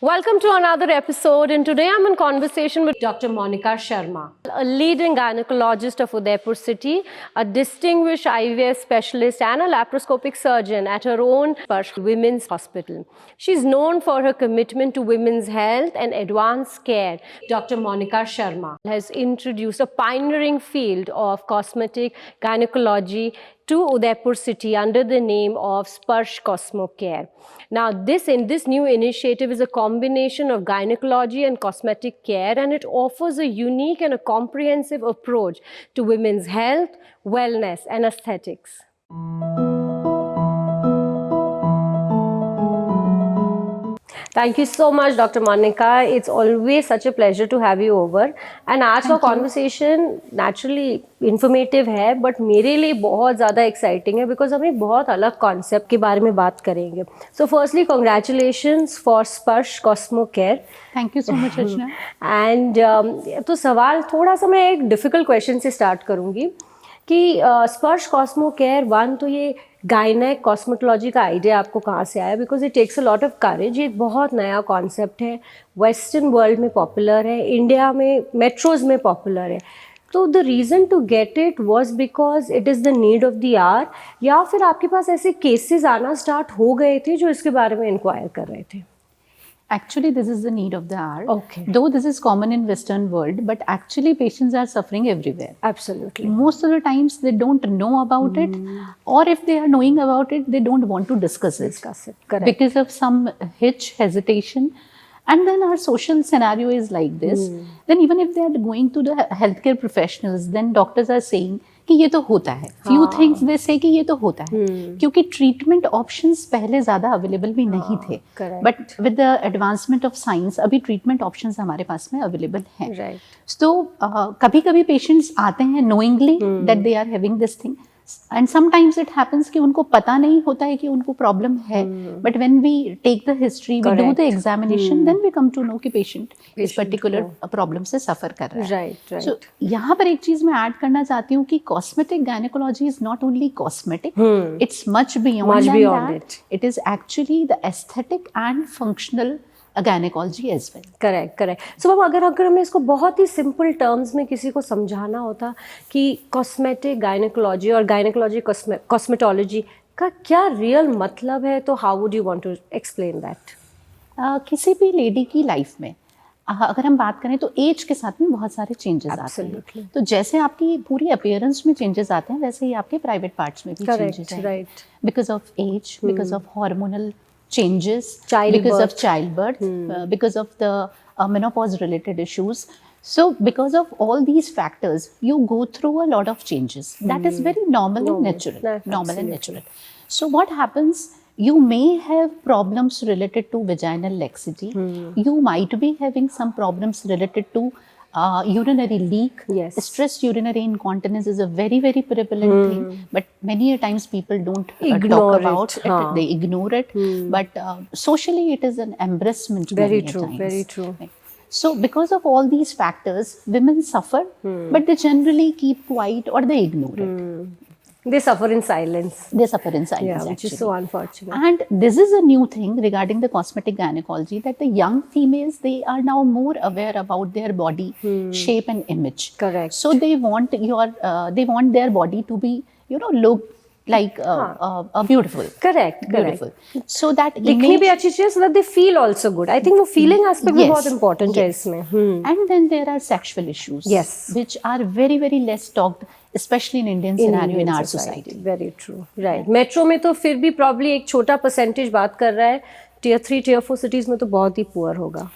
Welcome to another episode, and today I'm in conversation with Dr. Monica Sharma, a leading gynecologist of Udaipur city, a distinguished IVF specialist and a laparoscopic surgeon at her own Sparsh Women's Hospital. She's known for her commitment to women's health and advanced care. Dr. Monica Sharma has introduced a pioneering field of cosmetic gynecology to Udaipur city under the name of Sparsh Cosmo Care. Now, this new initiative is a combination of gynecology and cosmetic care, and it offers a unique and a comprehensive approach to women's health, wellness, and aesthetics. Thank you so much, Dr. Monica. It's always such a pleasure to have you over. And आज का conversation naturally informative है, but मेरे लिए बहुत ज़्यादा exciting है because हम एक बहुत अलग concept के बारे में बात करेंगे. So firstly, congratulations for Sparsh Cosmo Care. Thank you so much, Archana. And तो सवाल थोड़ा सा मैं एक difficult question से start करूँगी कि स्पर्श कॉस्मो केयर वन तो ये गायनेक कॉस्मेटोलॉजी का आइडिया आपको कहाँ से आया? Because it takes a lot of courage. ये एक बहुत नया कॉन्सेप्ट है, वेस्टर्न वर्ल्ड में पॉपुलर है, इंडिया में मेट्रोज में पॉपुलर है. तो the reason to get it was because it is the need of the hour, या फिर आपके पास ऐसे केसेस आना स्टार्ट हो गए थे जो इसके बारे में इंक्वायर कर रहे थे? Actually, this is the need of the hour. Okay. Though this is common in Western world, but actually patients are suffering everywhere. Absolutely. Most of the times they don't know about it, or if they are knowing about it, they don't want to discuss it. Correct. Because of some hitch, hesitation. And then our social scenario is like this. Then even if they are going to the healthcare professionals, then doctors are saying कि ये तो होता है. Few things they say कि ये तो होता है. क्योंकि treatment options पहले ज़्यादा available भी नहीं थे. But with the advancement of science, अभी treatment options हमारे पास में available हैं. Right. So कभी-कभी patients आते हैं knowingly that they are having this thing. And sometimes it happens कि उनको पता नहीं होता है कि उनको problem है. But when we take the history, we do the examination, then we come to know कि patient इस particular problem से suffer कर रहा है. Right. So यहाँ पर एक चीज मैं ऐड करना चाहती हूँ कि cosmetic gynecology is not only cosmetic, it's much beyond that. it. It is actually the aesthetic and functional gynecology as well. Correct. So ma'am अगर हमें इसको बहुत ही सिंपल टर्म्स में किसी को समझाना होता कि कॉस्मेटिक गायनेकोलॉजी और गायनेकोलॉजी कॉस्मेटोलॉजी का क्या रियल मतलब है, तो how would you want to explain that? किसी भी लेडी की लाइफ में अगर हम बात करें तो एज के साथ में बहुत सारे चेंजेस आते हैं. तो जैसे आपकी पूरी अपीयरेंस में चेंजेस आते हैं, वैसे ही आपके प्राइवेट पार्ट्स में भी चेंजेस आते हैं. Because of age, because of hormonal changes, because of childbirth, because of the menopause related issues. So because of all these factors, you go through a lot of changes. That is very normal and natural. So what happens, you may have problems related to vaginal laxity. You might be having some problems related to urinary leak. Yes. Stress urinary incontinence is a very, very prevalent thing, but many a times people don't talk about it. They ignore it. But socially it is an embarrassment. Very true. Right? So because of all these factors, women suffer, but they generally keep quiet or they ignore it. They suffer in silence. Yeah, which is so unfortunate. And this is a new thing regarding the cosmetic gynecology, that the young females, they are now more aware about their body shape and image. Correct. So they want their body to be, look like beautiful. Correct. So that दिखनी भी अच्छी चाहिए, so that they feel also good. I think वो feeling aspect भी बहुत important है इसमें. And then there are sexual issues, which are very, very less talked, especially in Indian scenario, in our society. Very true. Right. Metro में तो फिर भी probably एक छोटा percentage बात कर रहा है. Tier 3, Tier 4 cities में तो बहुत ही poor होगा.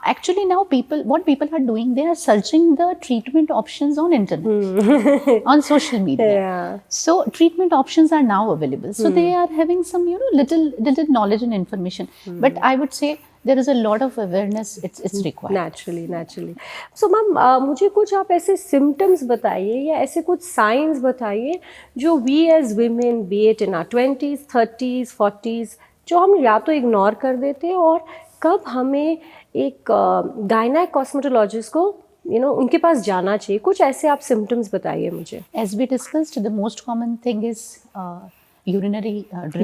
Actually now what people are doing, they are searching the treatment options on internet, on social media. Yeah. So treatment options are now available. So they are having some, little knowledge and information. But I would say there is a lot of awareness. It's required. Naturally. So ma'am, मुझे कुछ आप ऐसे symptoms बताइए या ऐसे कुछ signs बताइए जो we as women, be it in our 20s, 30s, 40s, जो हम या तो ignore कर देते हैं, और कब हमें एक गायनेक कॉस्मेटोलॉजिस्ट को उनके पास जाना चाहिए? कुछ ऐसे आप सिम्टम्स बताइए मुझे. As we discussed, the most common thing is urinary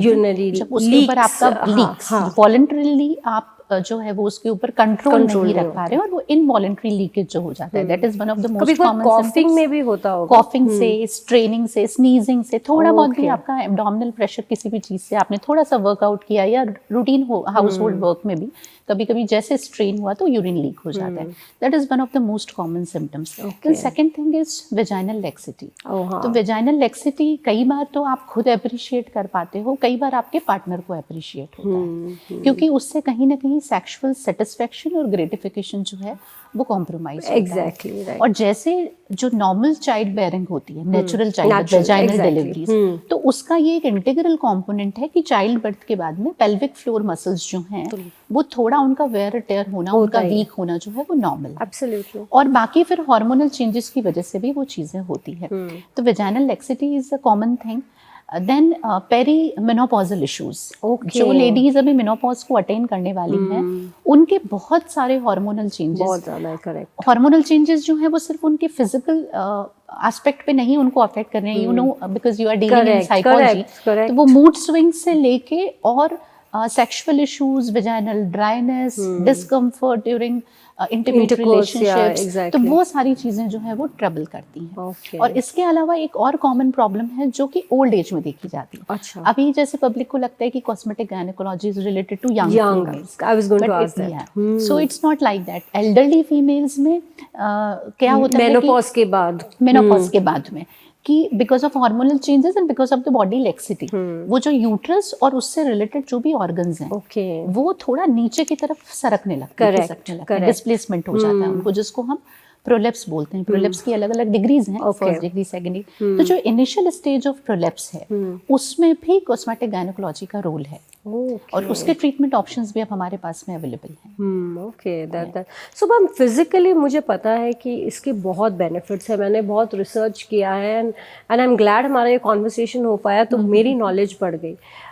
urinary जब उसके ऊपर आपका लीक्स, वॉलंटरीली आप जो है वो उसके ऊपर कंट्रोल नहीं रख पा रहे हैं और वो इनवॉलंटरी लीकेज जो हो जाता है, that is one of the most common. Coughing में भी होता होगा, कॉफिंग से, स्ट्रेनिंग से, स्नीजिंग से, थोड़ा बहुत भी आपका एब्डोमिनल प्रेशर किसी भी चीज से, आपने थोड़ा सा वर्कआउट किया या रूटीन हाउस होल्ड वर्क में भी कभी कभी जैसे स्ट्रेन हुआ तो यूरिन लीक हो जाता है, that is one of the most common symptoms. Then second thing is vaginal laxity. तो वेजाइनल लेक्सिटी कई बार तो आप खुद अप्रिशिएट कर पाते हो, कई बार आपके पार्टनर को अप्रिशिएट होता है, क्योंकि उससे कहीं ना कहीं सेक्सुअल सेटिस्फेक्शन और ग्रेटिफिकेशन जो है वो कॉम्प्रोमाइज होता है। Exactly right. और जैसे जो नॉर्मल चाइल्ड बेयरिंग होती है, नेचुरल चाइल्ड वेजाइनल डिलीवरीज, तो उसका ये एक इंटीग्रल कंपोनेंट है कि चाइल्ड बर्थ के बाद में पेल्विक फ्लोर मसल्स जो हैं वो थोड़ा उनका वेयर टेयर होना, उनका वीक होना जो है वो नॉर्मल है। एब्सोल्युटली। और बाकी फिर हार्मोनल चेंजेस की वजह से भी वो चीजें होती है। तो vaginal laxity is a common thing. Then peri menopausal issues, जो लेडीज अभी मेनोपॉज को अटेन करने वाली हैं उनके बहुत सारे हार्मोनल चेंजेस, बहुत ज्यादा करेक्ट। हार्मोनल चेंजेस जो है वो सिर्फ उनके फिजिकल एस्पेक्ट पे नहीं उनको अफेक्ट कर रहे हैं, you know, because you are dealing in psychology, तो वो मूड स्विंग से लेके और sexual issues, vaginal dryness, discomfort during intimate relationships, तो वो सारी चीजें जो है वो ट्रबल करती हैं। और इसके अलावा एक और कॉमन प्रॉब्लम है जो कि ओल्ड एज में देखी जाती है। अच्छा। अभी जैसे पब्लिक को लगता है कि cosmetic gynaecology is related to young females, I was going to ask that. So it's not like that. Elderly females में क्या होता है, मेनोपॉज के बाद, मेनोपॉज के बाद में, कि because of hormonal changes and because of the body laxity, वो जो यूट्रस और उससे रिलेटेड जो भी ऑर्गन्स हैं वो थोड़ा नीचे की तरफ सरकने लगते हैं, डिस्प्लेसमेंट हो जाता है उनको, जिसको हम प्रोलेप्स बोलते हैं। प्रोलेप्स की अलग अलग डिग्रीज हैं, फर्स्ट डिग्री, सेकंड डिग्री। तो जो इनिशियल स्टेज ऑफ प्रोलेप्स है उसमें भी कॉस्मेटिक गायनेकोलॉजी का रोल है, और उसके ट्रीटमेंट ऑप्शंस भी अब हमारे पास में अवेलेबल हैं। Okay, that so ma'am, physically मुझे पता है कि इसके बहुत बेनिफिट्स है, मैंने बहुत रिसर्च किया है, एंड आई एम ग्लैड हमारा ये कॉन्वर्सेशन हो पाया, तो मेरी नॉलेज बढ़ गई,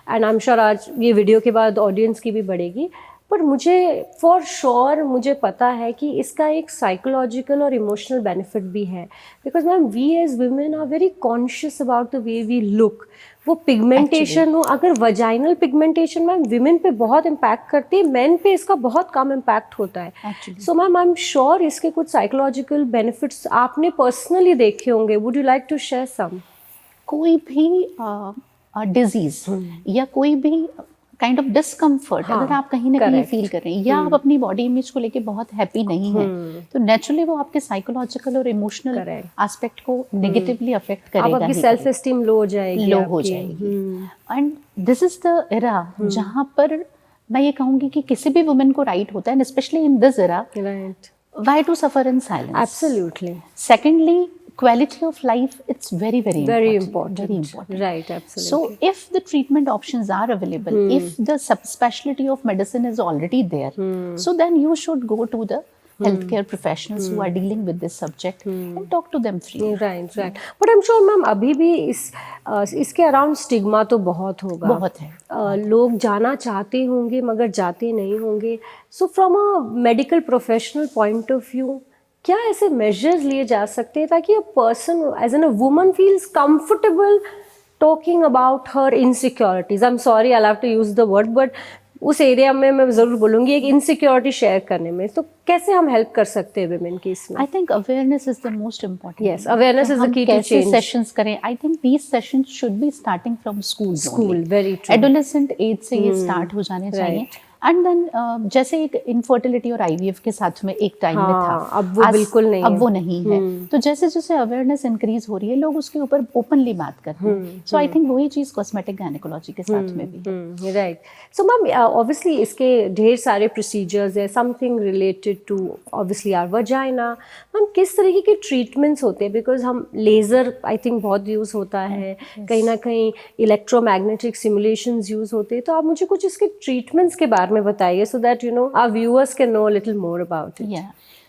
एंड आई एम श्योर आज ये वीडियो के बाद ऑडियंस की भी बढ़ेगी। पर मुझे फॉर श्योर मुझे पता है कि इसका एक साइकोलॉजिकल और इमोशनल बेनिफिट भी है, because ma'am we as women are very conscious about the way we look. वो पिगमेंटेशन हो, अगर वजाइनल पिगमेंटेशन मैम विमेन पे बहुत इम्पैक्ट करती है, मेन पे इसका बहुत कम इम्पैक्ट होता है। So ma'am I am sure इसके कुछ साइकोलॉजिकल बेनिफिट्स आपने पर्सनली देखे होंगे, would you like to share some? कोई भी डिजीज या कोई भी काइंड ऑफ डिस्कम्फर्ट अगर आप कहीं ना कहीं फील कर रहे हैं, या आप अपनी बॉडी इमेज को लेके बहुत हैप्पी नहीं हैं, तो नेचुरली वो आपके साइकोलॉजिकल और इमोशनल एस्पेक्ट को नेगेटिवली अफेक्ट करेगा, आपकी सेल्फ एस्टीम लो हो जाएगी, and this is the era जहाँ पर मैं ये कहूंगी कि किसी भी वुमेन को राइट होता है, especially in this era, why to suffer in silence. Absolutely. Secondly, quality of life, it's very very important. Right, absolutely. So if the treatment options are available, if the subspecialty of medicine is already there, so then you should go to the healthcare professionals who are dealing with this subject and talk to them freely. Right. But I'm sure ma'am अभी भी इसके around stigma तो बहुत होगा, बहुत है। लोग जाना चाहते होंगे मगर जाते नहीं होंगे। So from a medical professional point of view, क्या ऐसे मेजर्स लिए जा सकते हैं ताकि a person as an a woman feels comfortable talking about her insecurities? I am sorry, I have to use the word, but उस area में मैं ज़रूर बोलूँगी एक इनसिक्योरिटी शेयर करने में, तो कैसे हम हेल्प कर सकते हैं वुमेन की इसमें? I think awareness is the most important. Yes, awareness is the key to change. Sessions करें, I think these sessions should be starting from school, very true. Adolescent age से ये स्टार्ट हो जाने चाहिए। एंड देन जैसे एक infertility और IVF के साथ में एक टाइम में था, अब वो बिल्कुल नहीं, अब वो नहीं है। तो जैसे जैसे अवेयरनेस इंक्रीज हो रही है, लोग उसके ऊपर ओपनली बात कर रहे हैं। सो आई थिंक वही चीज कॉस्मेटिक गायनेकोलॉजी के साथ में भी। राइट। सो मैम ऑब्वियसली इसके ढेर सारे प्रोसीजर्स है, something related to obviously our vagina. Ma'am किस तरीके के ट्रीटमेंट्स होते हैं? बिकॉज हम लेजर आई थिंक बहुत यूज होता है, कहीं ना कहीं इलेक्ट्रोमैग्नेटिक सिमुलेशंस यूज होते हैं, तो आप मुझे कुछ इसके ट्रीटमेंट्स के बारे में बताइए, so that you know our viewers can know a little more about it. Yeah.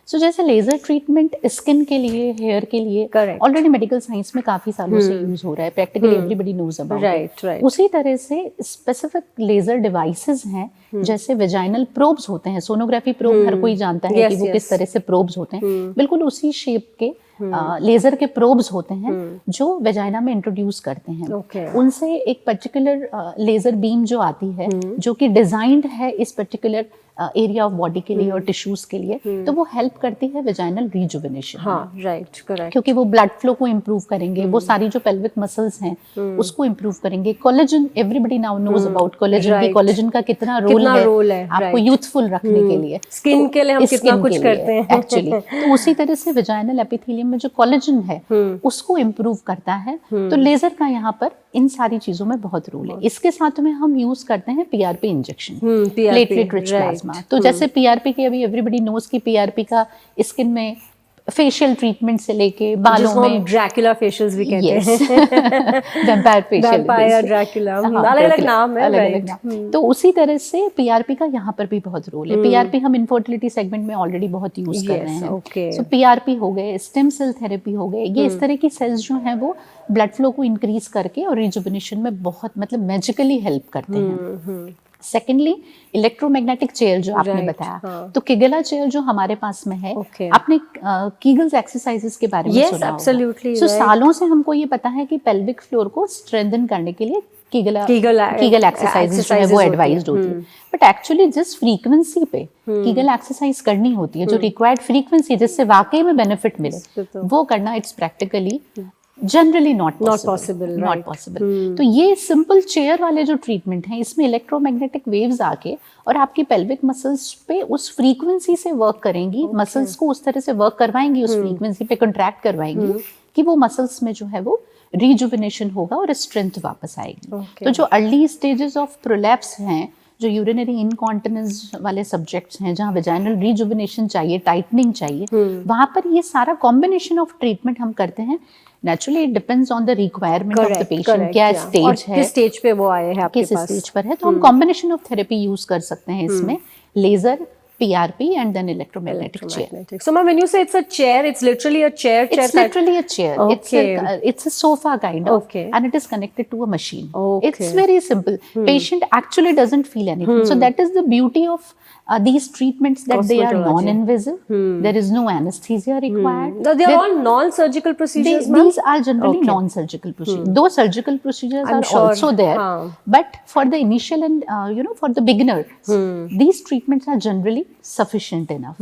So जैसे लेजर ट्रीटमेंट स्किन के लिए, हेयर के लिए ऑलरेडी मेडिकल साइंस में काफी सालों से यूज हो रहा है, practically everybody knows about it. उसी तरह से स्पेसिफिक लेजर डिवाइसेस हैं, जैसे वेजाइनल प्रोब्स होते हैं, सोनोग्राफी प्रोब हर कोई जानता है कि वो किस तरह से प्रोब्स होते हैं, बिल्कुल उसी शेप के लेजर के प्रोब्स होते हैं जो वेजाइना में इंट्रोड्यूस करते हैं। उनसे एक पर्टिकुलर लेजर बीम जो आती है, जो कि डिजाइंड है इस पर्टिकुलर एरिया ऑफ बॉडी के लिए और टिश्यूज के लिए, तो वो हेल्प करती है वेजाइनल रिजुविनेशन। हाँ, राइट, करेक्ट। क्योंकि वो ब्लड फ्लो को इम्प्रूव करेंगे, वो सारी जो पेल्विक मसल्स हैं उसको इम्प्रूव करेंगे। Collagen, everybody now knows about collagen, कि कोलेजन का कितना रोल है आपको यूथफुल रखने के लिए, स्किन के लिए हम कितना कुछ करते हैं एक्चुअली। तो उसी तरह से वेजाइनल एपिथेलियम में जो कोलेजन है उसको इम्प्रूव करता है। तो लेजर का यहाँ पर इन सारी चीजों में बहुत रोल है। इसके साथ में हम यूज करते हैं PRP injection, platelet rich plasma. तो जैसे पीआरपी के, अभी एवरीबॉडी नोज की पीआरपी का स्किन में फेशियल ट्रीटमेंट से लेके बालों में ड्रैकुला फेशियल्स भी कहते हैं, वैम्पायर फेशियल, वैम्पायर ड्रैकुला, अलग-अलग नाम है, राइट। तो उसी तरह से पीआरपी का यहाँ पर भी बहुत रोल है। पीआरपी हम इनफर्टिलिटी सेगमेंट में ऑलरेडी बहुत यूज कर रहे हैं। सो पीआरपी हो गए, स्टेम सेल थेरेपी हो गए, ये इस तरह की सेल्स जो हैं वो ब्लड फ्लो को इंक्रीज करके और रिजुविनेशन में बहुत मतलब मैजिकली हेल्प करते हैं। सेकेंडली, इलेक्ट्रोमैग्नेटिक चेयर जो आपने बताया, तो किगला चेयर जो हमारे पास में है, आपने कीगल्स एक्सरसाइजेस के बारे में सुना होगा। सो सालों से हमको ये पता है कि पेल्विक फ्लोर को स्ट्रेंथन करने के लिए कीगल एक्सरसाइजेस जो है वो एडवाइज्ड होती है। बट एक्चुअली जिस फ्रीक्वेंसी पे कीगल एक्सरसाइज करनी होती है, जो रिक्वायर्ड फ्रीक्वेंसी जिससे वाकई में बेनिफिट मिले, वो करना it's practically generally not possible. तो ये सिंपल चेयर वाले जो ट्रीटमेंट हैं, इसमें इलेक्ट्रोमैग्नेटिक वेव्स आके और आपकी पेल्विक मसल्स पे उस फ्रीक्वेंसी से वर्क करेंगी, मसल्स को उस तरह से वर्क करवाएंगी, उस फ्रीक्वेंसी पे कंट्रैक्ट करवाएंगी कि वो मसल्स में जो है वो रिजुविनेशन होगा और स्ट्रेंथ वापस आएगी। तो जो अर्ली स्टेजेस ऑफ प्रोलैप्स हैं, जो यूरिनरी इनकॉन्टिनेंस वाले सब्जेक्ट्स हैं, जहाँ वेजाइनल रिजुविनेशन चाहिए, टाइटनिंग चाहिए, वहाँ पर ये सारा कॉम्बिनेशन ऑफ ट्रीटमेंट हम करते हैं। Naturally it depends on the requirement of the patient, क्या स्टेज है, किस स्टेज पे वो आए हैं आपके पास, किस स्टेज पर है। तो हम कॉम्बिनेशन ऑफ थेरेपी यूज कर सकते हैं इसमें, laser, PRP and then electromagnetic chair. So ma'am, when you say it's a chair, it's literally a chair. It's literally a chair. Okay. It's a sofa kind of. Okay. And it is connected to a machine. Okay. It's very simple. Patient actually doesn't feel anything. So that is the beauty of these treatments, that they are non-invasive. There is no anesthesia required. They're all non-surgical procedures, ma'am? These are generally non-surgical procedures. Though surgical procedures are also there, but for the initial and for the beginner, these treatments are generally sufficient enough.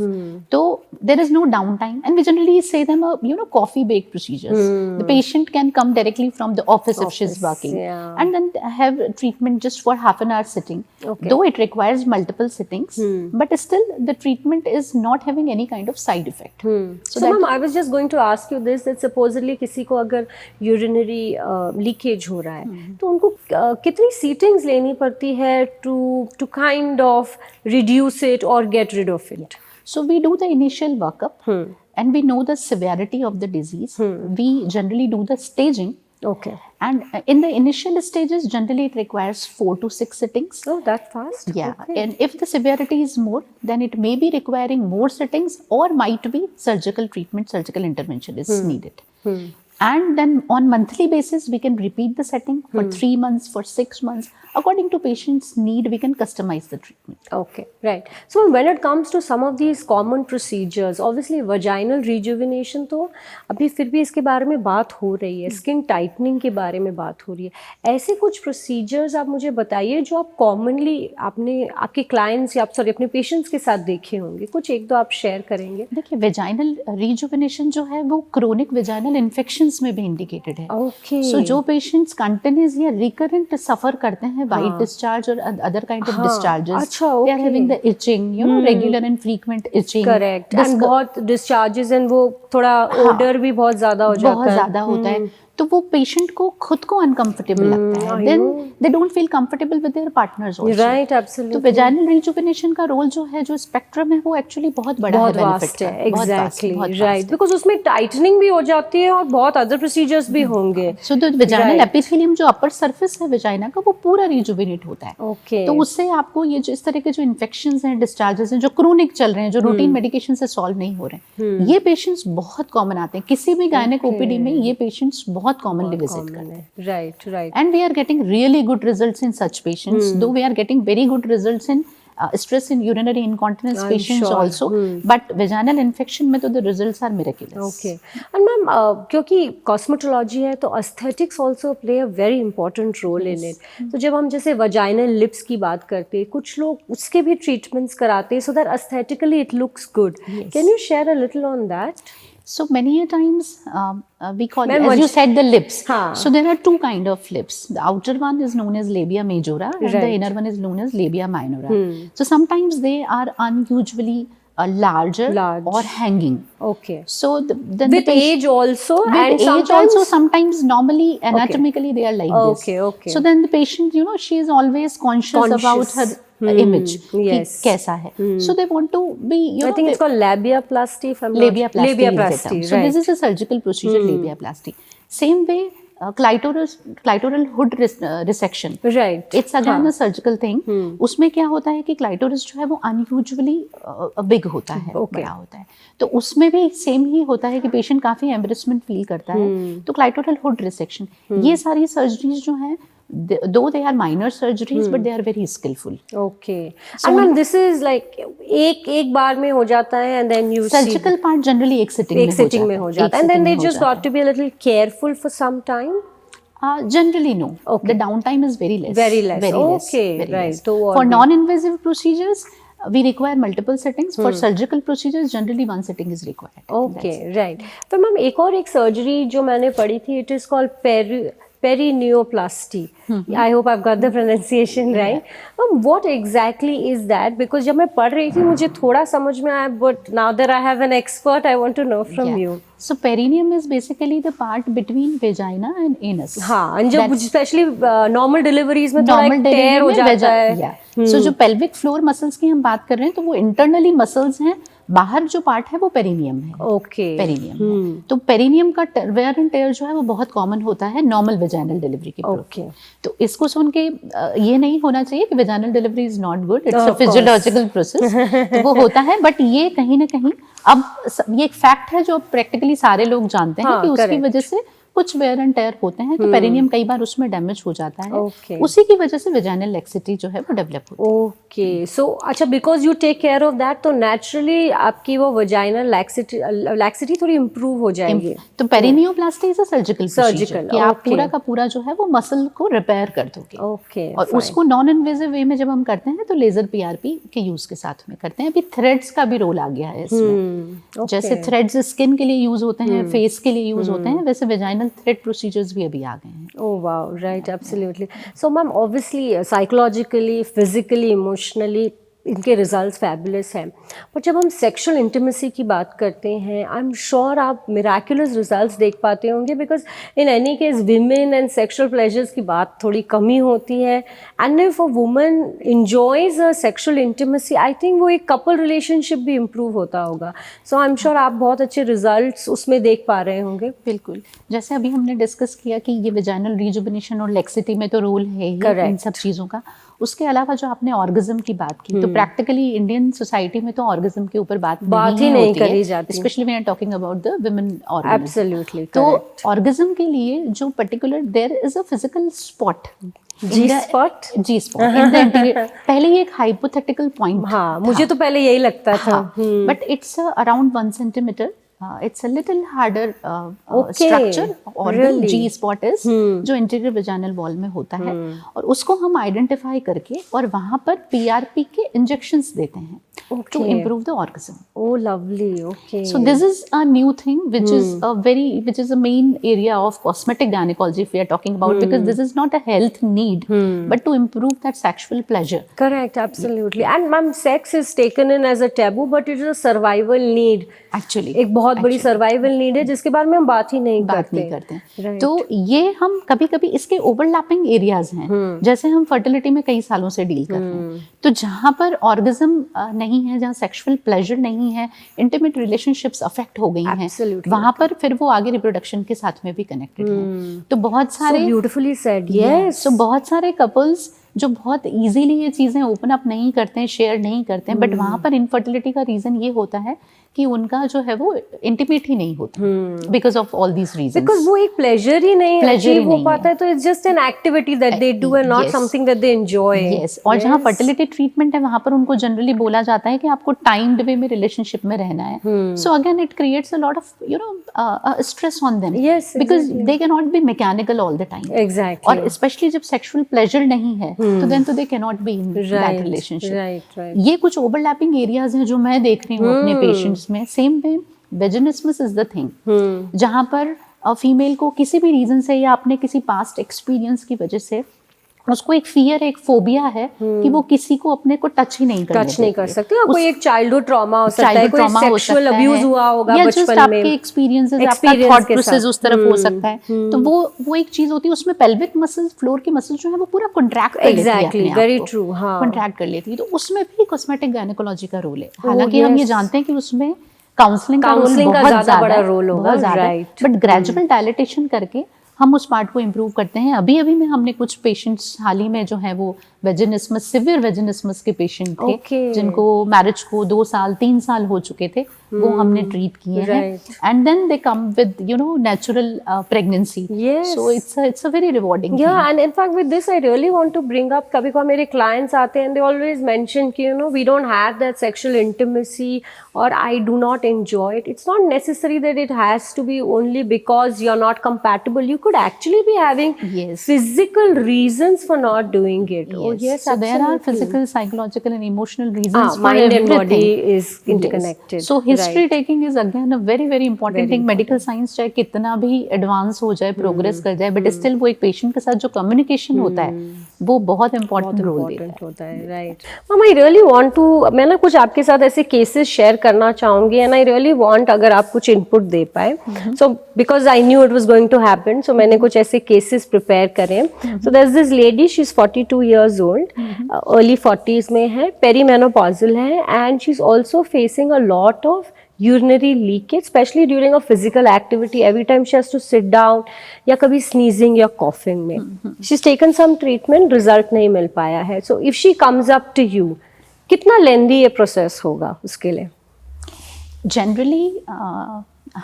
So there is no downtime, and we generally say them coffee break procedures. The patient can come directly from the office if she's working, and then have treatment just for half an hour sitting. Though it requires multiple sittings, but still the treatment is not having any kind of side effect. So ma'am, I was just going to ask you this, that supposedly किसी को अगर urinary leakage हो रहा है, तो उनको कितनी seatings लेनी पड़ती है to kind of reduce it or get rid of it? So we do the initial workup, and we know the severity of the disease. We generally do the staging. Okay. And in the initial stages, generally it requires 4 to 6 sittings. Oh, that fast? Yeah. Okay. And if the severity is more, then it may be requiring more sittings, or might be surgical treatment, surgical intervention is needed. And then on monthly basis, we can repeat the setting for 3 months, for 6 months. According to patient's need, we can customize the treatment. Okay, right. So when it comes to some of these common procedures, obviously vaginal rejuvenation तो अभी फिर भी इसके बारे में बात हो रही है, skin tightening के बारे में बात हो रही है। ऐसे कुछ procedures आप मुझे बताइए जो आप commonly आपने आपके clients या अपने patients के साथ देखे होंगे, कुछ एक दो आप share करेंगे? देखिए, vaginal rejuvenation जो है वो chronic vaginal infections में भी indicated है. Okay. So जो patients continuous या recurrent suffer करते हैं white discharge or other kind of discharges, अच्छा, they are having the itching, regular and frequent itching. Correct. And बहुत discharges and वो थोड़ा odor भी बहुत ज़्यादा हो जाता है. बहुत ज़्यादा होता है. तो वो पेशेंट को खुद को अनकंफर्टेबल लगता है, then they don't feel comfortable with their partners also. Right, absolutely. तो वेजाइनल रिजुवेनेशन का रोल जो है, जो स्पेक्ट्रम है, वो एक्चुअली बहुत बड़ा है, बेनिफिट है. एग्जैक्टली, राइट, बिकॉज़ उसमें टाइटनिंग भी हो जाती है और बहुत अदर प्रोसीजर्स भी होंगे. सो द वेजाइनल एपिथेलियम जो अपर सरफेस है वेजाइना का, वो पूरा रिजुवेनेट होता है. ओके. तो उससे आपको ये जो इस तरह के जो इन्फेक्शंस हैं, डिस्चार्जेस हैं, जो क्रोनिक चल रहे हैं, जो रूटीन मेडिकेशन से सॉल्व नहीं हो रहे हैं, ये पेशेंट्स बहुत कॉमन आते हैं. किसी भी गायनेक ओपीडी में ये पेशेंट्स बहुत commonly visit. Right. And we are getting really good results in such patients, though we are getting very good results in stress in urinary incontinence I'm patients sure. also, but vaginal infection में तो the results are miraculous. Okay. And ma'am, क्योंकि cosmetology है तो aesthetics also play a very important role in it. तो जब हम जैसे vaginal lips की बात करते हैं, कुछ लोग उसके भी treatments कराते हैं so that aesthetically it looks good. Yes. Can you share a little on that? So many a times we call, Ma'am, as you said, the lips. हाँ. So there are two kind of lips. The outer one is known as labia majora, and the Right. inner one is known as labia minora. So sometimes they are unusually large or hanging. Okay. So then With age also, with and age sometimes also sometimes normally anatomically they are like this. Okay. So then the patient, she is always conscious about her image. Yes. कि कैसा है. So they want to be, I think it's called labiaplasty. If I'm not labiaplasty is the labiaplasty, term. So right. this is a surgical procedure, labiaplasty. Same way, clitoral hood resection. Right. It's again a surgical thing. उसमें क्या होता है कि clitoris जो है वो unusually big होता है, बड़ा होता है. तो उसमें भी सेम ही होता है कि पेशेंट काफी एम्बरेसमेंट फील करता है. तो क्लाइटोरल हुड रिसेक्शन, ये सारी सर्जरीज जो हैं, though they are minor surgeries but they are very skillful. Okay. And ma'am, this is like एक बार में हो जाता है and then you Surgical part generally एक sitting में हो जाता है and then they just got to be a little careful for some time. Generally no. Okay. The downtime is very less. Very less. Okay, very right. less. So For non-invasive procedures, we require multiple sittings. For surgical procedures, generally one sitting is required. Okay, right. तो ma'am एक और एक surgery जो मैंने पढ़ी थी, it is called perineoplasty. I hope I've got the pronunciation right. What exactly is that? Because जब मैं पढ़ रही थी मुझे थोड़ा समझ में आया, but now that I have an expert, I want to know from you. So perineum is basically the part between vagina and anus. हाँ, and जो especially normal deliveries में थोड़ा एक tear हो जाता है. So जो pelvic floor muscles की हम बात कर रहे हैं तो वो internally muscles हैं, बाहर जो पार्ट है वो पेरिनियम है. Okay. पेरिनियम है. तो पेरिनियम का वेयर एंड टेयर जो है वो बहुत कॉमन होता है नॉर्मल वेजाइनल डिलीवरी के प्रोसेस. Okay. तो इसको सुन के ये नहीं होना चाहिए कि vaginal delivery is not good, it's a physiological process. तो वो होता है, बट ये कहीं ना कहीं अब ये एक फैक्ट है जो प्रैक्टिकली सारे लोग जानते हैं कि उसकी वजह से कुछ वेयर एंड टेयर होते हैं, तो पेरिनियम कई बार उसमें डैमेज हो जाता है. Okay. उसी की वजह से वेजाइनल लैक्सिटी जो है वो डेवलप होती है. ओके, सो अच्छा, because you take care of that तो नेचुरली आपकी वो वजाइनल लैक्सिटी थोड़ी इम्प्रूव हो जाएगी. तो पेरिनियोप्लास्टी इज अ सर्जिकल कि आप पूरा का पूरा जो है वो मसल को रिपेयर कर दोगे. ओके. और उसको नॉन इन्वेजिव वे में जब हम करते हैं तो लेजर पीआरपी के यूज के साथ में करते हैं. अभी थ्रेड्स का भी रोल आ गया है इसमें. जैसे थ्रेड्स स्किन के लिए यूज होते हैं, फेस के लिए यूज होते हैं, वैसे वेजाइनल थ्रेड प्रोसीजर्स भी अभी आ गए हैं. Oh wow, right, absolutely. So ma'am, obviously psychologically, physically, emotionally इनके रिजल्ट्स फैबुलस हैं, पर जब हम सेक्सुअल इंटीमेसी की बात करते हैं, आई एम श्योर आप मिराकुलस रिजल्ट्स देख पाते होंगे, because in any case women and sexual pleasures की बात थोड़ी कमी होती है. And if a woman enjoys a sexual intimacy, I think वो एक कपल रिलेशनशिप भी इम्प्रूव होता होगा. सो आई एम श्योर आप बहुत अच्छे रिजल्ट्स उसमें देख पा रहे होंगे. बिल्कुल, जैसे अभी हमने डिस्कस किया कि ये वेजाइनल रिजुविनेशन और लैक्सिटी में तो रोल है ही इन सब चीज़ों का. उसके अलावा जो आपने ऑर्गेज्म की बात की, तो प्रैक्टिकली इंडियन सोसाइटी में तो ऑर्गेज्म के ऊपर बात ही नहीं करी जाती, especially when I am talking about the women orgasm. Absolutely. तो ऑर्गेज्म के लिए जो particular there is a physical spot, G spot in the interior. पहले ये एक हाइपोथेटिकल पॉइंट. हाँ, मुझे तो पहले यही लगता था. But it's around 1 centimetre. It's a little harder structure or the G spot is जो इंटीरियर वेजाइनल वॉल में होता है, और उसको हम आइडेंटिफाई करके और वहाँ पर PRP के इंजेक्शंस देते हैं to improve the orgasm. Oh, lovely. Okay. So this is a new thing which is a main area of cosmetic gynecology if we are talking about, because this is not a health need but to improve that sexual pleasure. Correct, absolutely. And ma'am, sex is taken in as a taboo, but it is a survival need. Actually एक बहुत बड़ी survival need है जिसके बारे में हम बात ही नहीं करते. Right. तो ये हम कभी कभी इसके ओवरलैपिंग एरियाज हैं. जैसे हम फर्टिलिटी में कई सालों से डील कर रहे हैं, तो जहाँ पर ऑर्गेज्म नहीं है, जहाँ सेक्सुअल प्लेजर नहीं है, इंटीमेट रिलेशनशिप्स अफेक्ट हो गई हैं, वहाँ पर फिर वो आगे रिप्रोडक्शन के साथ में भी कनेक्टेड हैं. तो बहुत सारे ब्यूटीफुली सेड. यस. तो बहुत सारे कपल्स जो बहुत इजीली ये चीज़ें ओपन अप नहीं करते हैं, शेयर नहीं करते हैं, बट वहाँ पर इनफर्टिलिटी का रीज़न ये होता है कि उनका जो है वो इंटीमेट ही नहीं होता because of all these reasons. Because वो एक प्लेजर ही नहीं अचीव हो पाता है, तो it's just an activity that they do and not something that they enjoy. Yes, और जहाँ फर्टिलिटी ट्रीटमेंट है वहाँ पर उनको जनरली बोला जाता है कि आपको टाइम्ड वे में रिलेशनशिप में रहना है। So again it creates a lot of stress on them, because they can not be mechanical all the time. Exactly, और स्पेशली जब सेक्सुअल प्लेजर नहीं है तो देन तो they can not be in that relationship. ये कुछ overlapping areas हैं जो मैं देख रही हूँ अपने पेशेंट्स में। Same way vaginismus is the thing, जहाँ पर फीमेल को किसी भी रीजन से या अपने किसी पास्ट एक्सपीरियंस की वजह से उसको एक फियर, एक फोबिया है कि वो किसी को अपने को टच ही नहीं कर सकती। कोई एक चाइल्डहुड ट्रॉमा हो सकता है, कोई सेक्सुअल अब्यूज हुआ होगा बचपन में, आपके एक्सपीरियंसेस, आपका थॉट प्रोसेस उस तरफ हो सकता है। तो वो एक चीज होती है, उसमें पेल्विक मसल्स, फ्लोर के मसल्स जो है वो पूरा कॉन्ट्रैक्ट कर लेती है। एग्जैक्टली, वेरी ट्रू, हाँ, कॉन्ट्रैक्ट कर लेती है। तो उसमें भी कॉस्मेटिक गायनेकोलॉजी का रोल है। हालांकि हम ये जानते हैं कि उसमें काउंसलिंग का बहुत बड़ा रोल होगा, बट ग्रेजुअल डायलिटेशन करके हम उस पार्ट को इम्प्रूव करते हैं। अभी में हमने कुछ पेशेंट्स हाल ही में जो है वो वेजिनिस्मस, सिवियर वेजिनिस्मस के पेशेंट थे, जिनको मैरिज को 2 साल 3 साल हो चुके थे, वो हमने ट्रीट किए हैं। And then they come with natural pregnancy. So it's a very rewarding. Yeah, and in fact with this I really want to bring up, कभी-कभी मेरे क्लाइंट्स आते हैं, दे ऑलवेज मेंशन कि we don't have that sexual intimacy और I do not enjoy it. It's not necessary that it has to be only because you are not compatible. You could actually be having physical reasons for not doing it. Yes. Oh yes, so there are physical, psychological and emotional reasons for mind everything. and body is interconnected. Yes. So history taking is again a very important thing. Medical science चाहे कितना भी advance हो जाए, progress कर जाए, but still वो एक patient के साथ जो communication होता है वो बहुत important role देता है। Right. Ma'am, I really want to, मैं ना कुछ आपके साथ ऐसे cases share करना चाहूँगी, and I really want अगर आप कुछ input दे पाए, so because I knew it was going to happen, so मैंने कुछ ऐसे केसेस प्रिपेयर करें। So there is this lady, she is 42 years old, early 40s में है, पेरीमेनोपॉजल है, and she is also facing a lot of urinary leakage, especially during a physical activity. Every time she has to sit down, या कभी sneezing या coughing में। She's taken some treatment, result नहीं मिल पाया है। So if she comes up to you, कितना lengthy ये process होगा उसके लिए? Generally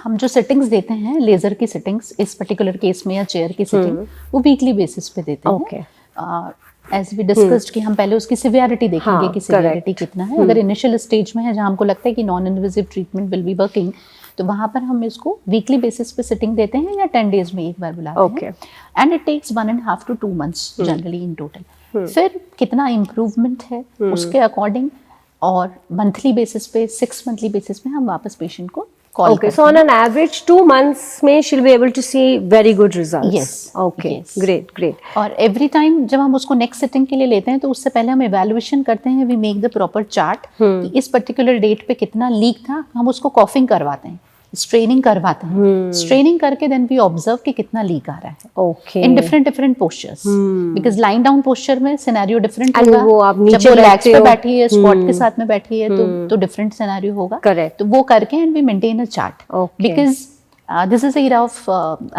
हम जो सेटिंग्स देते हैं, लेजर की सेटिंग्स इस पर्टिकुलर केस में या चेयर की सेटिंग, वो वीकली बेसिस पे देते हैं। एज वी डिस्कस्ड कि हम पहले उसकी सिवियरिटी देखेंगे कि सिवियरिटी कितना है। अगर इनिशियल स्टेज में है जहाँ हमको लगता है कि non invasive treatment will be working, तो वहाँ पर हम इसको वीकली बेसिस पे सिटिंग देते हैं या 10 डेज में एक बार बुलाते हैं। And it takes 1.5 to 2 months generally in total. फिर कितना इम्प्रूवमेंट है उसके अकॉर्डिंग, और मंथली बेसिस पे, 6 मंथली बेसिस पे हम वापस पेशेंट को call okay, so on an average 2 months में she'll be able to see very good results. Yes. Okay, yes. Great. और every time जब हम उसको नेक्स्ट सिटिंग के लिए लेते हैं तो उससे पहले हम evaluation करते हैं, we make the proper chart कि इस पर्टिकुलर डेट पे कितना लीक था। हम उसको कॉफिंग करवाते हैं, स्ट्रेनिंग करवाते हैं, स्ट्रेनिंग करके देन वी ऑब्जर्व कि कितना लीक आ रहा है। Okay, in different postures, because line down posture में सिनेरियो डिफरेंट होगा। वो आप नीचे जब वो लेग्स पे बैठी है, स्क्वाट के साथ में बैठी है, तो डिफरेंट सिनेरियो होगा। करेक्ट। तो वो करके and we maintain a chart, because this is era of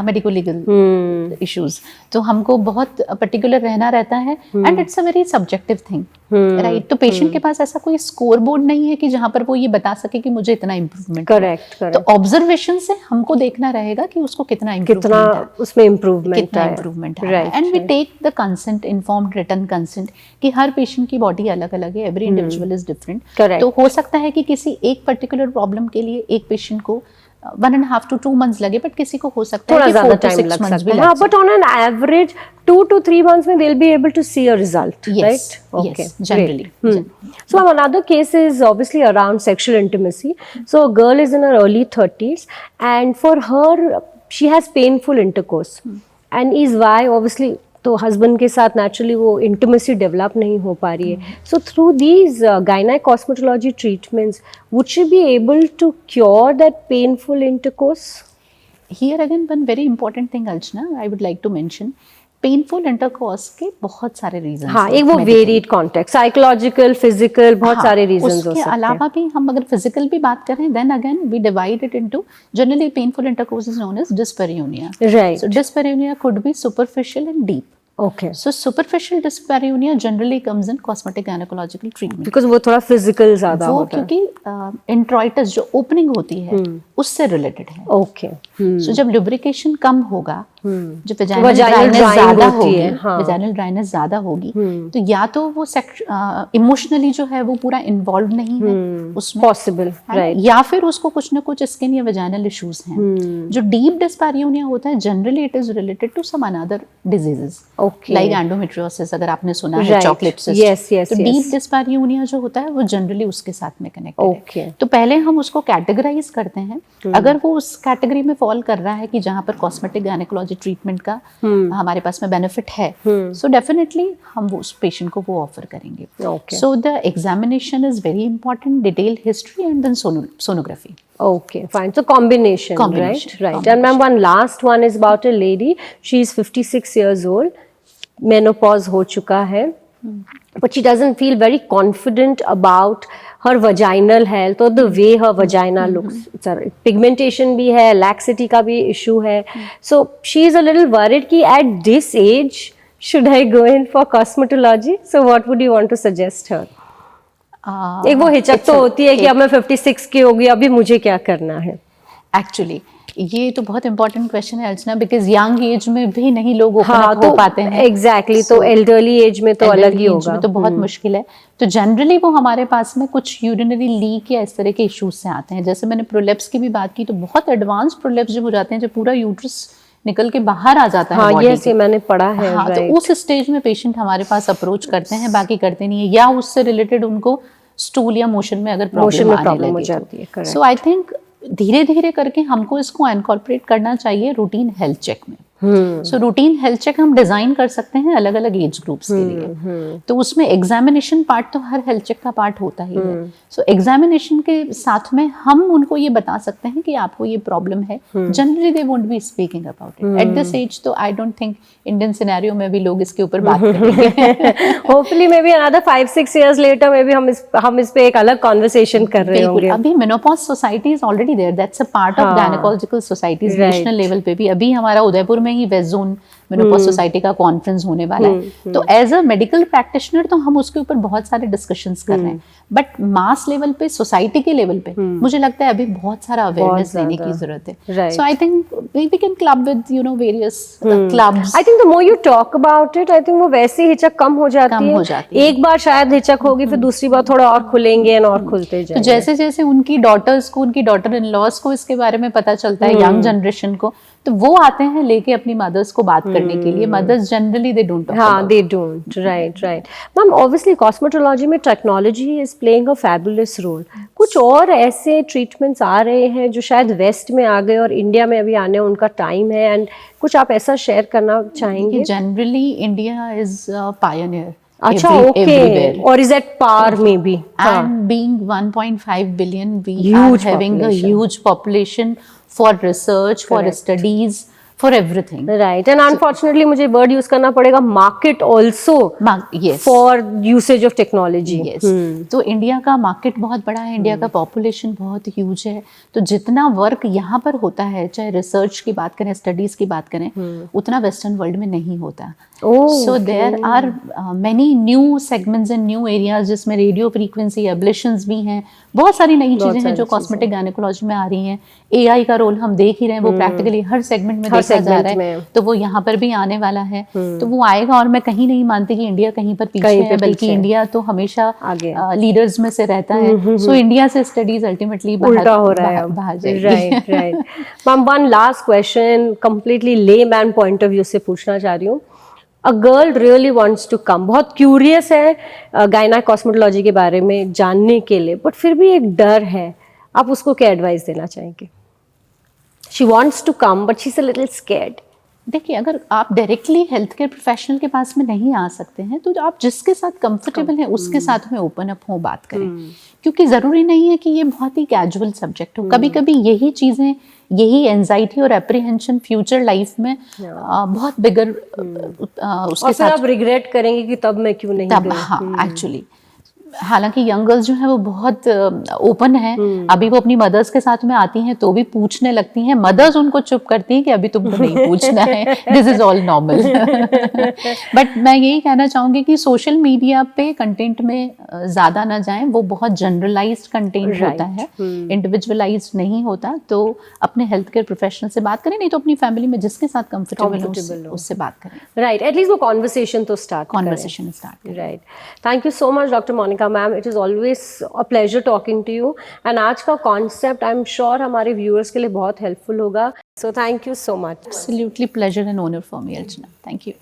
medico legal issues, तो हमको बहुत पर्टिकुलर रहना रहता है and it's a very subjective thing, right. तो पेशेंट के पास ऐसा कोई स्कोर बोर्ड नहीं है कि जहाँ पर वो ये बता सके कि मुझे इतना इम्प्रूवमेंट। करेक्ट। तो ऑब्जर्वेशन से हमको देखना रहेगा कि उसको कितना उसमें इम्प्रूवमेंट है। And we take the consent, informed written consent, कि हर पेशेंट की बॉडी अलग अलग है, एवरी इंडिविजुअल इज डिफरेंट। तो हो सकता है कि किसी एक पर्टिकुलर प्रॉब्लम के लिए एक पेशेंट को 1.5 to 2 months लगे, बट किसी को हो सकता है कि 4 to 6 months भी लगे। But on an average 2 to 3 months में they'll be able to see a result, yes, right? Okay, yes, generally. So another case is obviously around sexual intimacy. So a girl is in her early 30s and for her she has painful intercourse and is why obviously तो husband के साथ naturally वो intimacy develop नहीं हो पा रही है। So through these gynaec cosmetology treatments would she be able to cure that painful intercourse? Here again one very important thing Archana I would like to mention, painful intercourse के बहुत सारे reason. हाँ, एक वो वेरिड कॉन्टेक्स्ट, साइकोलॉजिकल, फिजिकल, बहुत सारे reason हो सकते हैं। उसके अलावा भी हम अगर फिजिकल भी बात करें, then again we divide it into, generally painful intercourse is known as dyspareunia, right. So dyspareunia could be superficial and deep. Okay. So superficial dyspareunia generally comes in cosmetic gynecological treatment. Because वो थोड़ा physical ज़्यादा वो होता है. क्योंकि introitus जो opening होती है उससे रिलेटेड है. Okay. सो जब लुब्रिकेशन कम होगा, जो Vaginal वेजाइनल ड्राइनेस drying ज्यादा होती होगी, है, हाँ. वेजाइनल ड्राइनेस ज्यादा होगी, तो या तो वो इमोशनली जो है वो पूरा इन्वॉल्व नहीं है उसमें, Possible, है ना? right. या फिर उसको कुछ ना कुछ स्किन या वेजाइनल इश्यूज हैं. जो डीप डिस्पैरियूनिया होता है generally it is related to some another diseases Okay. Like endometriosis, अगर आपने सुना है, Right. Chocolate cyst. Yes, yes, तो yes. डीप डिस्पैरियूनिया जो होता है वो जनरली उसके साथ में कनेक्टेड Okay. है. तो पहले हम उसको कैटेगराइज करते हैं. अगर वो उस कैटेगरी में फॉल कर रहा है कि जहाँ पर कॉस्मेटिक गायनेकोलॉजी ट्रीटमेंट का हमारे पास में बेनिफिट है, सो डेफिनेटली हम वो उस पेशेंट को वो ऑफर करेंगे. Okay. So the examination is very important, detail history and then sonography. Okay, fine. So combination, Combination, right? Right. And ma'am, one last one is about a lady. She is 56 years old. Menopause हो चुका है. But she doesn't feel very confident about her vaginal health or the way her vagina looks. Pigmentation भी है, laxity का भी issue है. So she is a little worried कि at this age should I go in for cosmetology? So what would you want to suggest her? एक वो हिचक तो होती है कि अब मैं 56 की होगी, अभी मुझे क्या करना है. एक्चुअली ये तो बहुत इंपॉर्टेंट क्वेश्चन है अर्चना, बिकॉज यंग एज में भी नहीं लोग ओपन हाँ, अप हो पाते हैं. एग्जैक्टली. तो एल्डरली एज में तो अलग ही होगा. तो बहुत मुश्किल है. तो जनरली वो हमारे पास में कुछ यूरिनरी लीक या इस तरह के इश्यूज से आते हैं. जैसे मैंने प्रोलेप्स की भी बात की, तो बहुत एडवांस प्रोलेप्स जो हो जाते हैं, जो पूरा यूट्रस निकल के बाहर आ जाता है. हाँ, ये मैंने पढ़ा है. हाँ, तो उस स्टेज में पेशेंट हमारे पास अप्रोच करते हैं, बाकी करते नहीं है, या उससे रिलेटेड उनको स्टूल या मोशन में अगर प्रॉब्लम हो जाती है. सो आई थिंक धीरे धीरे करके हमको इसको इनकॉर्पोरेट करना चाहिए रूटीन हेल्थ चेक में. सो रूटीन हेल्थ चेक हम डिजाइन कर सकते हैं अलग अलग एज ग्रुप्स के लिए. तो उसमें एग्जामिनेशन पार्ट तो हर हेल्थ चेक का पार्ट होता ही है. सो एग्जामिनेशन के साथ में हम उनको ये बता सकते हैं कि आपको ये प्रॉब्लम है. Generally they won't be speaking about it at this age. तो I don't think Indian scenario में भी लोग इसके ऊपर बात करेंगे. Hopefully may be another 5-6 years later may be हम इस पे एक अलग कन्वर्सेशन कर रहे होंगे. अभी menopause society is already there, that's a part of gynaecological societies national level पे भी. अभी हमारा उदयपुर में ही वेस्ट जोन मेनोपॉज सोसाइटी का कॉन्फ्रेंस होने वाला है. तो एज अ मेडिकल प्रैक्टिशनर तो हम उसके ऊपर बहुत सारे डिस्कशंस कर रहे हैं, बट मास लेवल पे, सोसाइटी के लेवल पे मुझे लगता है अभी बहुत सारा अवेयरनेस देने की जरूरत है. So I think we can club with you know various clubs. I think the more you talk about it, I think वो वैसी हिचक कम हो जाती है. एक बार शायद हिचक होगी, फिर दूसरी बार थोड़ा और खुलेंगे और खुलते जाएंगे. तो जैसे जैसे उनकी डॉटर्स को, उनकी डॉटर इन लॉज को इसके बारे में पता चलता है, यंग जनरेशन को, तो वो आते हैं लेके अपनी मदर्स को बात करने के लिए. Mothers generally they don't. हाँ, they don't. Right. Ma'am, obviously cosmetology में technology is playing a fabulous role. कुछ और ऐसे ट्रीटमेंट्स आ रहे हैं जो शायद वेस्ट में आ गए और इंडिया में अभी आने उनका टाइम है, एंड कुछ आप ऐसा शेयर करना चाहेंगे? Generally India is pioneer. अच्छा, ओके. और is at par maybe. And being 1.5 billion, we are having a huge population for research, for studies, for everything. Right. And unfortunately मुझे word use करना पड़ेगा, market also yes. for usage of technology. Yes. तो India का market बहुत बड़ा है, India का population बहुत ह्यूज है. तो जितना वर्क यहाँ पर होता है, चाहे रिसर्च की बात करें, स्टडीज की बात करें, उतना वेस्टर्न वर्ल्ड में नहीं होता. So there are many new segments and new areas जिसमें रेडियो फ्रीक्वेंसी एब्लेशंस भी हैं. बहुत सारी नई चीजें हैं जो कॉस्मेटिक गायनेकोलॉजी में आ रही हैं. एआई का रोल हम देख ही रहे हैं, वो प्रैक्टिकली हर सेगमेंट में देखा जा रहा है. तो वो यहाँ पर भी आने वाला है. तो वो आएगा, और मैं कहीं नहीं मानती कि इंडिया कहीं पर पीछे है, बल्कि इंडिया तो हमेशा लीडर्स में से रहता है. सो इंडिया से स्टडीज अल्टीमेटली उल्टा हो रहा है, बाहर जाएगी. Right. Ma'am, one last question completely layman point of view से पूछना चाह रही हूँ. A girl really wants to come, बहुत क्यूरियस है गायना कॉस्मेटोलॉजी के बारे में जानने के लिए, बट फिर भी एक डर है, आप उसको क्या एडवाइस देना चाहेंगे? She wants to come but she is a little scared. देखिए, अगर आप डायरेक्टली हेल्थ केयर प्रोफेशनल के पास में नहीं आ सकते हैं, तो आप जिसके साथ कंफर्टेबल हैं उसके साथ में ओपन अप हो, बात करें. क्योंकि ज़रूरी नहीं है कि ये बहुत ही कैजुअल सब्जेक्ट हो. कभी कभी यही चीज़ें, यही एंजाइटी और एप्रीहेंशन फ्यूचर लाइफ में बहुत बिगर उसके साथ आप रिग्रेट करेंगे कि तब मैं क्यों नहीं तब. हाँ, एक्चुअली हालांकि यंग गर्ल्स जो है वो बहुत ओपन है, अभी वो अपनी मदर्स के साथ में आती हैं तो भी पूछने लगती हैं, मदर्स उनको चुप करती हैं कि अभी तुमको नहीं पूछना है, this is all normal. But मैं यही कहना चाहूंगी कि सोशल मीडिया पे कंटेंट में ज़्यादा ना जाएं, वो बहुत जनरलाइज्ड कंटेंट होता है, इंडिविजुअलाइज्ड नहीं होता। तो अपने हेल्थ केयर प्रोफेशनल से बात करें, नहीं तो अपनी फैमिली में जिसके साथ कंफर्टेबल हो उससे बात करें। राइट, एटलीस्ट वो कॉन्वर्सेशन तो स्टार्ट करें। Right, thank you so much doctor Monica ma'am, it is always a pleasure talking to you and आज का कॉन्सेप्ट आई एम श्योर हमारे व्यूअर्स के लिए बहुत हेल्पफुल होगा, so thank you so much. Absolutely pleasure and honor for me, Archana. Thank you.